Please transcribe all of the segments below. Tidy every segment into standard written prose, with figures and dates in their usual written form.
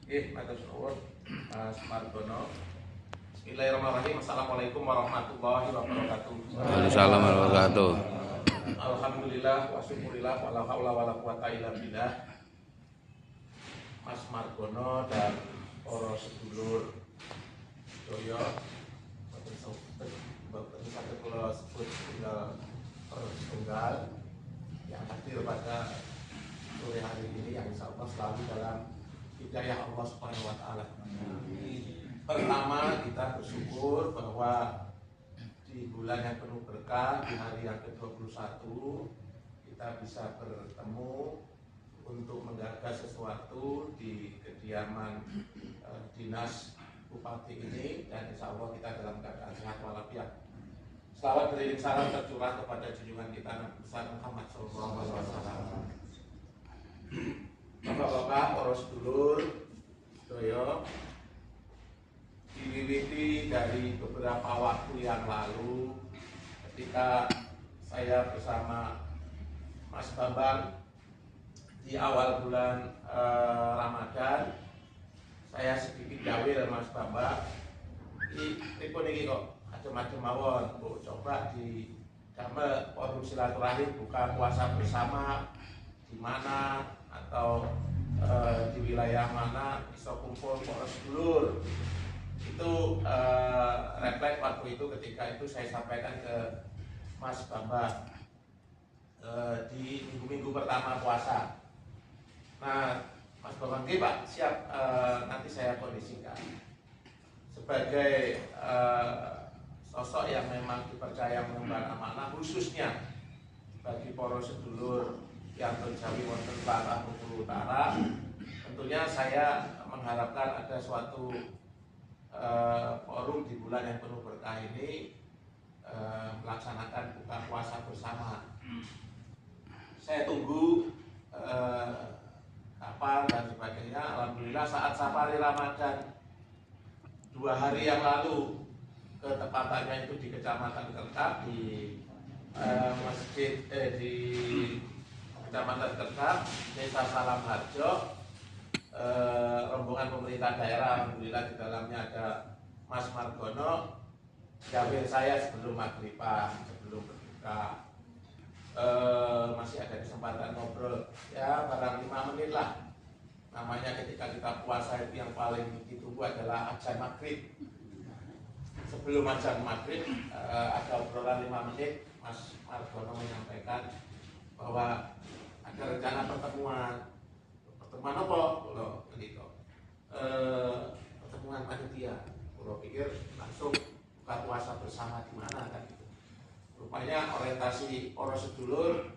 Matur suwun Mas Margono. Bismillahirrahmanirrahim. Assalamualaikum warahmatullahi wabarakatuh. Waalaikumsalam warahmatullahi wabarakatuh. Alhamdulillah wa syukurillah wa la haula wa la quwata illa billah. Mas Margono dan para sedulur Doyo boten saged kula sebut tunggal yang hadir pada sore hari ini yang insyaallah selalu dalam hidayah Allah Subhanahu wa taala. Pertama, kita bersyukur bahwa di bulan yang penuh berkah, di hari yang ke-21 kita bisa bertemu untuk menggagas sesuatu di kediaman dinas Bupati ini, dan insya Allah kita dalam keadaan sehat walafiat. Selawat beriring salam tercurah kepada junjungan kita Nabi besar Muhammad SAW. Bapak-bapak, para sedulur Doyo, diwiwiti dari beberapa waktu yang lalu ketika saya bersama Mas Bambang di awal bulan Ramadan, saya sedikit jawil Mas Bambang, pripun iki kok macam-macam mawon, Bu, coba di damel forum silaturahim buka puasa bersama di mana atau di wilayah mana bisa kumpul para sedulur. Itu refleks waktu itu ketika itu saya sampaikan ke Mas Bambang di minggu-minggu pertama puasa. Nah, Mas Bambang, Pak, siap, nanti saya kondisikan sebagai sosok yang memang dipercaya mengemban amanah, khususnya bagi para sedulur yang terjawi wonten Barat Bengkulu Utara. Tentunya saya mengharapkan ada suatu forum di bulan yang penuh berkah ini melaksanakan buka puasa bersama. Saya tunggu kapan dan sebagainya. Alhamdulillah saat safari Ramadan 2 hari yang lalu, ketepatannya itu di Kecamatan Kerkap, di di Kecamatan Kerkap, Desa Salam Harjo, rombongan pemerintah daerah, alhamdulillah di dalamnya ada Mas Margono, jawil saya sebelum maghriban, sebelum berbuka. Masih ada kesempatan ngobrol ya barang 5 menit lah. Namanya ketika kita puasa itu yang paling ditunggu adalah azan maghrib. Sebelum azan maghrib ada obrolan 5 menit. Mas Margono menyampaikan bahwa ada rencana pertemuan apa? Kalau begitu pertemuan panitia. Kalau pikir langsung buka puasa bersama di mana kan gitu. Rupanya orientasi para sedulur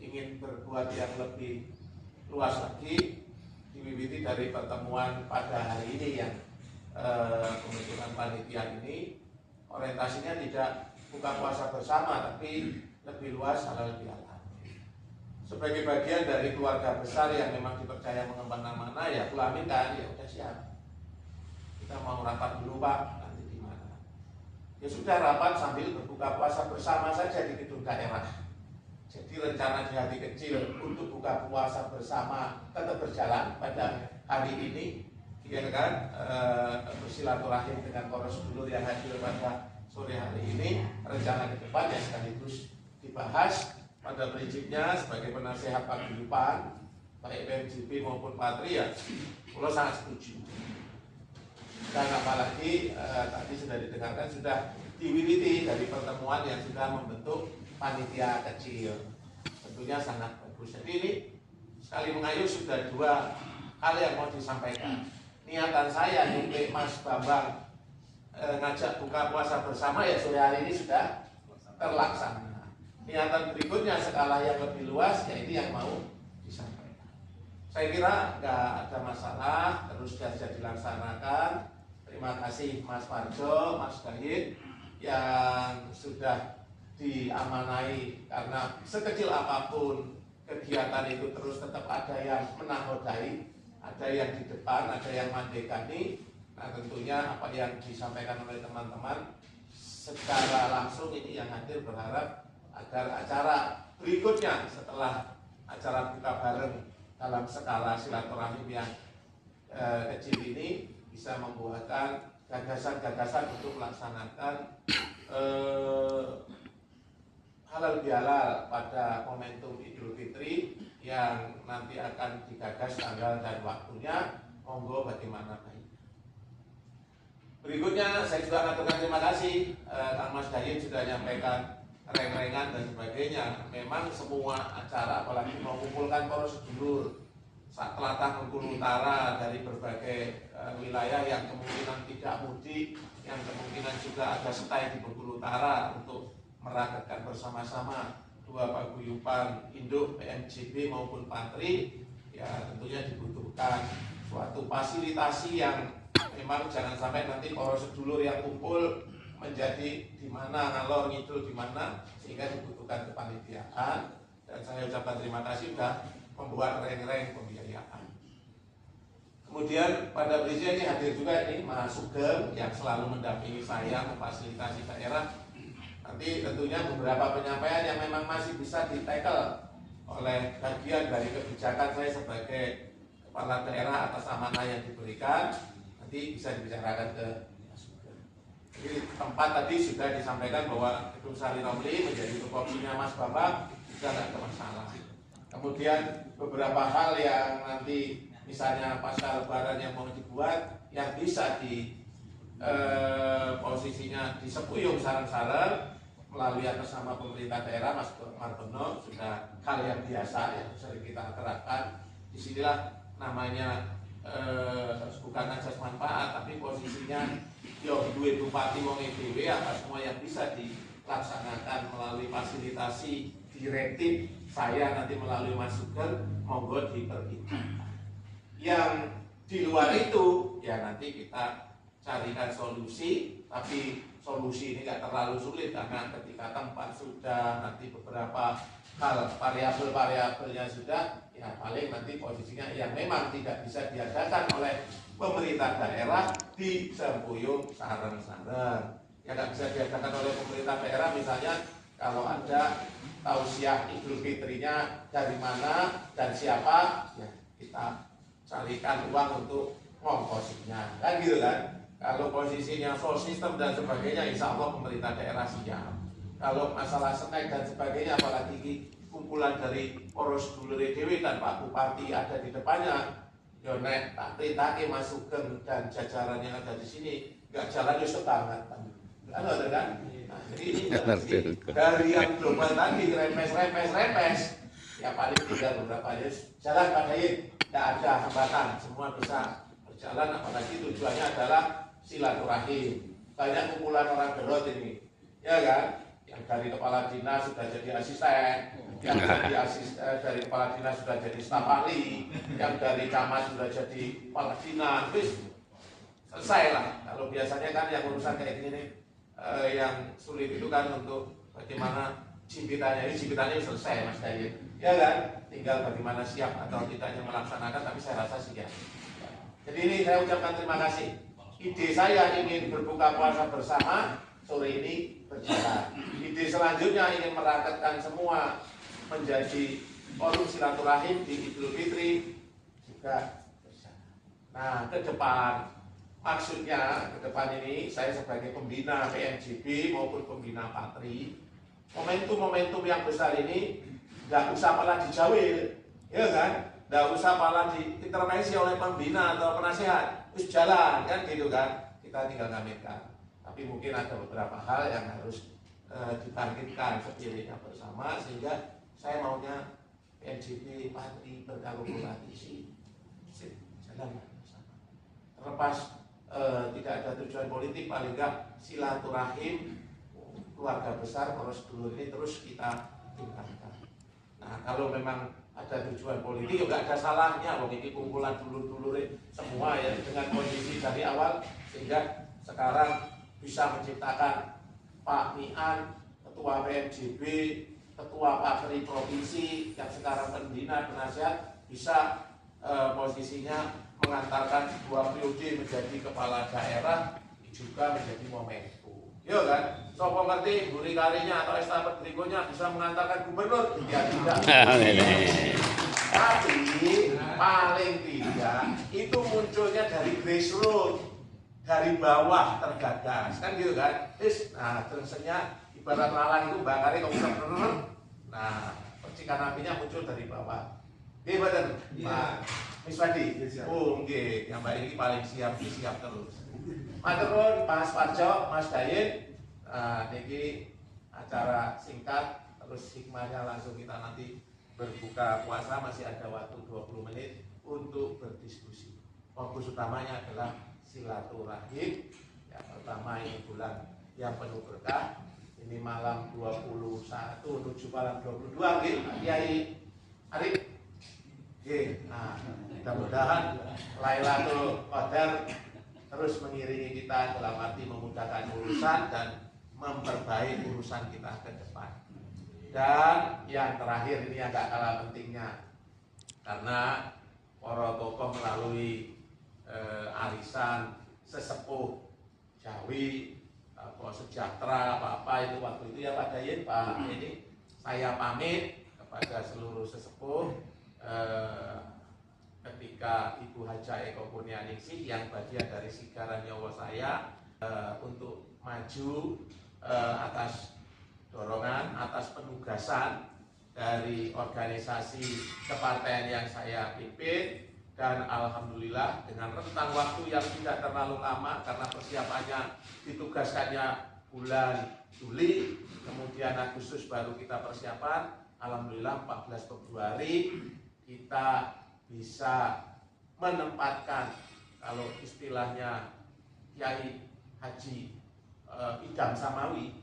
ingin berbuat yang lebih luas lagi, diwiwiti dari pertemuan pada hari ini yang pembentukan panitia ini orientasinya tidak buka puasa bersama tapi lebih luas, halal bihalal. Sebagai bagian dari keluarga besar yang memang dipercaya mengemban amanah, ya kulamin kan, ya udah siap. Kita mau rapat dulu Pak, nanti di mana? Ya sudah, rapat sambil berbuka puasa bersama saja di gedung daerah. Jadi rencana di hati kecil untuk buka puasa bersama tetap berjalan pada hari ini, ya kan? Bersilaturahim dengan para sedulur yang hadir pada sore hari ini. Rencana ke depan yang sekaligus dibahas pada prinsipnya sebagai penasehat paguyuban baik PMJP maupun Patria, kalau sangat setuju. Dan apalagi tadi sudah didengarkan, sudah diwiwiti dari pertemuan yang sudah membentuk panitia kecil, tentunya sangat bagus. Jadi ini sekali mengayuh sudah 2 hal yang mau disampaikan. Niatan saya nyumpik Mas Bambang ngajak buka puasa bersama ya sore hari ini sudah terlaksana. Niatan berikutnya skala yang lebih luas, ya ini yang mau disampaikan. Saya kira nggak ada masalah, terus saja dilaksanakan. Terima kasih Mas Parjo, Mas Dahid yang sudah diamanai, karena sekecil apapun kegiatan itu terus tetap ada yang menakodai, ada yang di depan, ada yang mandekani. Nah tentunya apa yang disampaikan oleh teman-teman secara langsung ini yang hadir berharap agar acara berikutnya setelah acara buka bareng dalam skala silaturahim yang kecil ini bisa membuahkan gagasan-gagasan untuk melaksanakan halal bihalal pada momentum Idul Fitri yang nanti akan digagas tanggal dan waktunya. Monggo bagaimana baik. Berikutnya saya juga mengaturkan terima kasih Kang Mas Dayun sudah menyampaikan reng-rengan dan sebagainya. Memang semua acara apalagi mengumpulkan para sedulur saat telatah Bengkulu Utara dari berbagai wilayah yang kemungkinan tidak mudik, yang kemungkinan juga ada stay di Bengkulu Utara untuk meragatkan bersama-sama dua paguyuban induk PMJB maupun Patri, ya tentunya dibutuhkan suatu fasilitasi yang memang jangan sampai nanti para sedulur yang kumpul menjadi di mana ngalor ngidul di mana, sehingga dibutuhkan kepanitiaan. Dan saya ucapkan terima kasih sudah membuat reng-reng pembiayaan. Kemudian pada berikutnya ini hadir juga ini Mas Sugeng yang selalu mendampingi saya memfasilitasi daerah. Nanti tentunya beberapa penyampaian yang memang masih bisa ditackle oleh bagian dari kebijakan saya sebagai kepala daerah atas amanah yang diberikan, nanti bisa dibicarakan ke Mas Sugeng. Jadi tempat tadi sudah disampaikan bahwa Gedung Sari Romli menjadi tupoksinya Mas Bambang, sudah tidak ada masalah. Kemudian beberapa hal yang nanti misalnya pasca lebaran yang mau dibuat yang bisa di posisinya di Sepuyung sarang-sarang melalui atas nama pemerintah daerah, Mas Martono, sudah hal yang biasa yang sering kita terapkan. Disinilah namanya bukan asas manfaat, tapi posisinya yo duit bupati wong dhewe apa semua yang bisa dilaksanakan melalui fasilitasi direktif saya nanti melalui Mas Sugeng, monggo diperhitungkan. Yang di luar itu ya nanti kita carikan solusi, tapi solusi ini nggak terlalu sulit karena ketika tempat sudah, nanti beberapa hal variabel-variabelnya sudah, ya paling nanti posisinya yang memang tidak bisa diadakan oleh pemerintah daerah di Sepuyung sareng-sareng. Ya nggak bisa diadakan oleh pemerintah daerah, misalnya kalau ada tausiah Idul Fitrinya dari mana dan siapa, ya kita carikan uang untuk ngongkosinya, kan gitu kan. Kalau posisinya soal sistem dan sebagainya, insya Allah pemerintah daerah siap. Kalau masalah snack dan sebagainya, apalagi kumpulan dari poros dulur dewi dan Pak Bupati ada di depannya, yonek tak perintahke Mas Sugeng dan jajaran yang ada di sini, nggak jalan ya sebanget, kan ada kan? Nah, jadi ini dari yang global tadi rempes, ya paling tidak beberapa jalan Pak Dayun, tidak ada hambatan, semua bisa berjalan, apalagi tujuannya adalah silaturahim. Banyak kumpulan orang berot ini, ya kan? Yang dari kepala dinas sudah jadi asisten, yang dari kepala dinas sudah jadi staf ahli, yang dari camat sudah jadi kepala dinas, selesai lah. Kalau biasanya kan yang urusan kayak gini yang sulit itu kan untuk bagaimana jimpitannya selesai Mas Dayun, ya kan? Tinggal bagaimana siap atau tidaknya melaksanakan, tapi saya rasa siap. Jadi ini saya ucapkan terima kasih. Ide saya ingin berbuka puasa bersama sore ini berjalan. Ide selanjutnya ingin merakatkan semua menjadi forum silaturahim di Idul Fitri juga berjalan. Nah, ke depan maksudnya ke depan ini saya sebagai pembina PMJB maupun pembina Patri, momentum-momentum yang besar ini nggak usah malah dijawil, ya kan? Nggak usah malah diintervensi oleh pembina atau penasehat. Terus jalan kan gitu kan, kita tinggal ngamitkan. Tapi mungkin ada beberapa hal yang harus dibangkitkan sepirnya bersama, sehingga saya maunya PMJB Patri berkolaborasi jalan bersama. Terlepas tidak ada tujuan politik, paling enggak silaturahim keluarga besar poros dulur ini terus kita tingkatkan. Nah kalau memang ada tujuan politik, juga ada salahnya. Wong ini kumpulan dulur-dulur semua ya dengan kondisi dari awal, sehingga sekarang bisa menciptakan Pak Mian, Ketua PMJB, Ketua Patri Provinsi yang sekarang pembina penasihat, bisa posisinya mengantarkan dua periode menjadi kepala daerah, juga menjadi momentum. Ya kan? Sopo ngerti buri karinya atau estafet berikutnya bisa mengantarkan gubernur? Ya tidak. Tapi paling tidak itu munculnya dari grassroots, dari bawah tergagas, kan gitu kan? Nah, terusnya ibarat lalang itu bakarnya kalau bisa nah, percikan apinya muncul dari bawah. Oke, betul, Pak Miswadi. Oh, oke, yang Mbak ini paling siap terus. Maturun, Mas Parjo, Mas Dayin. Nah, ini acara singkat, terus hikmahnya langsung kita nanti berbuka puasa, masih ada waktu 20 menit untuk berdiskusi. Fokus utamanya adalah silaturahim. Yang pertama ini bulan yang penuh berkah. Ini malam 21 menuju malam 22, Kiai Arif. Nah, mudah-mudahan Lailatul Qadar terus mengiringi kita dalam arti memudahkan urusan dan memperbaiki urusan kita ke depan. Dan yang terakhir ini agak kalah pentingnya, karena para tokoh melalui arisan sesepuh Jawi, sejahtera, apa itu waktu itu ya Pak Dayin, Pak ini saya pamit kepada seluruh sesepuh ketika Ibu Haja Eko Kurnianingsih yang bagian dari sigaran nyawa saya untuk maju atas dorongan, atas penugasan dari organisasi kepartaian yang saya pimpin, dan alhamdulillah dengan rentang waktu yang tidak terlalu lama karena persiapannya ditugaskannya bulan Juli, kemudian Agustus baru kita persiapan. Alhamdulillah 14 Februari kita bisa menempatkan, kalau istilahnya Kiai Haji Idam Samawi,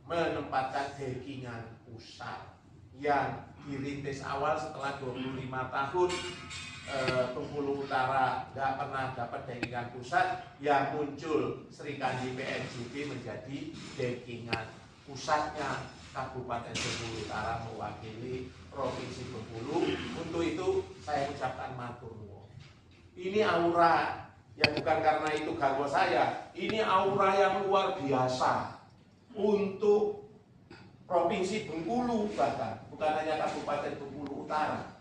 menempatkan dekingan pusat yang dirintis awal setelah 25 tahun Bengkulu Utara nggak pernah dapat dekingan pusat, yang muncul Sri Kandi PNJB menjadi dekingan pusatnya Kabupaten Bengkulu Utara mewakili Provinsi Bengkulu. Untuk itu saya ucapkan matur nuwun. Ini aura yang bukan karena itu garwa saya, ini aura yang luar biasa untuk Provinsi Bengkulu, bahkan bukan hanya Kabupaten Bengkulu Utara,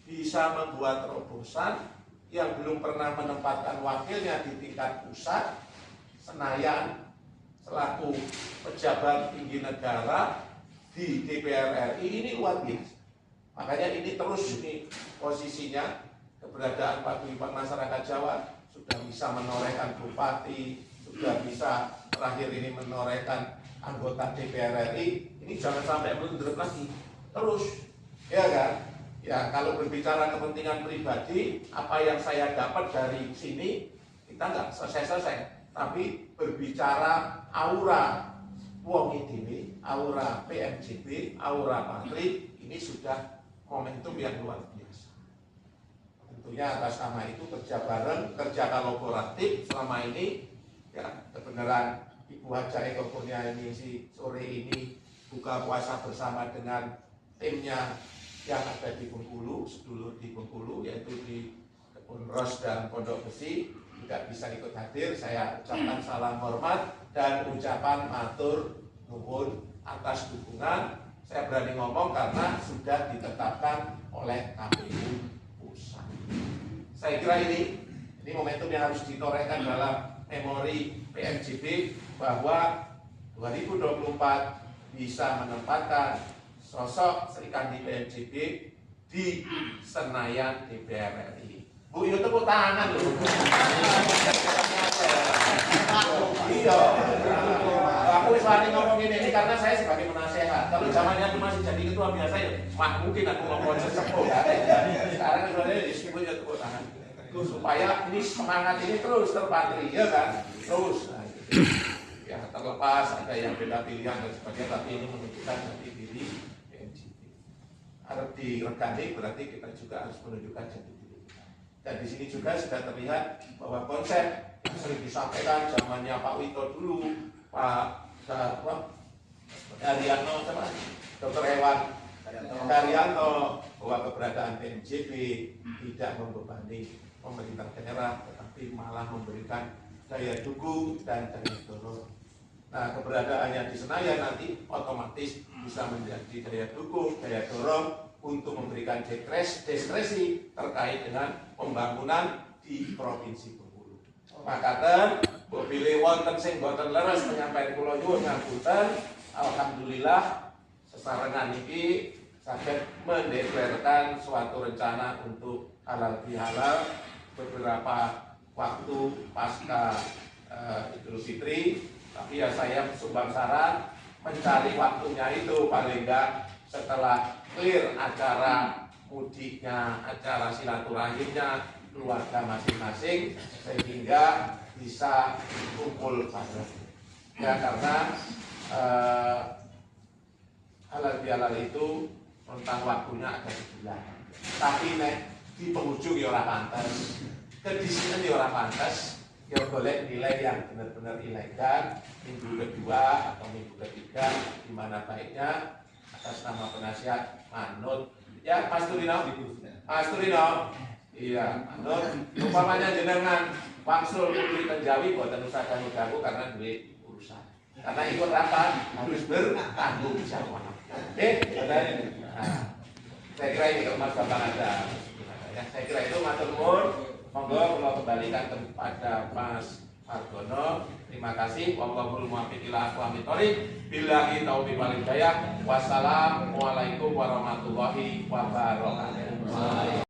bisa membuat terobosan yang belum pernah menempatkan wakilnya di tingkat pusat. Senayan selaku pejabat tinggi negara di DPR RI ini luar biasa. Makanya ini terus ini posisinya, keberadaan paguyuban masyarakat Jawa sudah bisa menorehkan bupati, sudah bisa terakhir ini menorehkan anggota DPR RI. Ini jangan sampai melundur lagi, terus, ya kan? Ya, kalau berbicara kepentingan pribadi, apa yang saya dapat dari sini kita nggak selesai-selesai. Tapi berbicara aura wong ini, aura PMJB, aura Patri, ini sudah momentum yang luar biasa. Tentunya atas nama itu kerja bareng, kerja kolaboratif selama ini. Ya, kebenaran Ibu Haja Eko Kurnianingsih sore ini buka puasa bersama dengan timnya yang ada di Bengkulu, sedulur di Bengkulu, yaitu di Kebun Ros dan Pondok Besi, tidak bisa ikut hadir. Saya ucapkan salam hormat dan ucapan matur nuwun atas dukungan. Saya berani ngomong karena sudah ditetapkan oleh KPU pusat. Saya kira ini momentum yang harus ditorehkan dalam memori PMJB bahwa 2024 bisa menempatkan sosok Sri Kandi PMJB di Senayan DPR RI. Bu, itu tepuk tangan loh. Iya. Aku wani ngomong ini karena saya sebagai penasehat. Kalau zamannya aku masih jadi ketua biasa ya, mungkin aku ngomong sesepuh. Sekarang sebenarnya disebut ya tepuk tangan. Supaya ini semangat ini terus terpatri, ya kan? Terus. Nah, gitu. Ya terlepas ada yang beda pilihan dan sebagainya, tapi ini menunjukkan jati diri PMJB. Harus diregani berarti kita juga harus menunjukkan jati diri kita. Dan di sini juga sudah terlihat bahwa konsep yang sering disampaikan zamannya Pak Wito dulu, Pak Daryanto, Dr. Hewan Daryanto, bahwa keberadaan PMJB tidak membebani pemerintah daerah, tetapi malah memberikan daya dukung dan daya dorong. Nah, keberadaannya di Senayan nanti otomatis bisa menjadi daya dukung, daya dorong untuk memberikan diskresi terkait dengan pembangunan di Provinsi Bengkulu. Makaten bilih wonten sing boten leres penyampaian kula nyuwun ngapunten. Alhamdulillah sesarengan iki saged mendeklarasikan suatu rencana untuk halal bihalal beberapa waktu pasca Idul Fitri. Tapi ya saya sumbang saran mencari waktunya itu paling enggak setelah clear acara mudiknya, acara silaturahimnya keluarga masing-masing, sehingga bisa kumpul bareng. Ya karena halal bihalal itu rentang waktunya ada sebulan. Tapi nek di penghujung ya ora pantes, kedisian ya ora pantes. Ya boleh nilai yang benar-benar ilegal minggu kedua atau minggu ketiga, di mana baiknya atas nama penasihat manut. Ya Mas Turino, iya manut. Umpamanya jenengan wangsul putri Tenjawi buatan usaha dan udaku karena duit urusan. Karena ikut rapat harus bertanggung jawab. Nah, saya kira ini Mas Bambang ada. Ya, saya kira itu matur nuwun. Monggo kula kembalikan kepada Mas Margono. Terima kasih. Wallahul muwaffiq ila aqwamit thoriq. Billahi taufiq wal hidayah. Wassalamualaikum warahmatullahi wabarakatuh.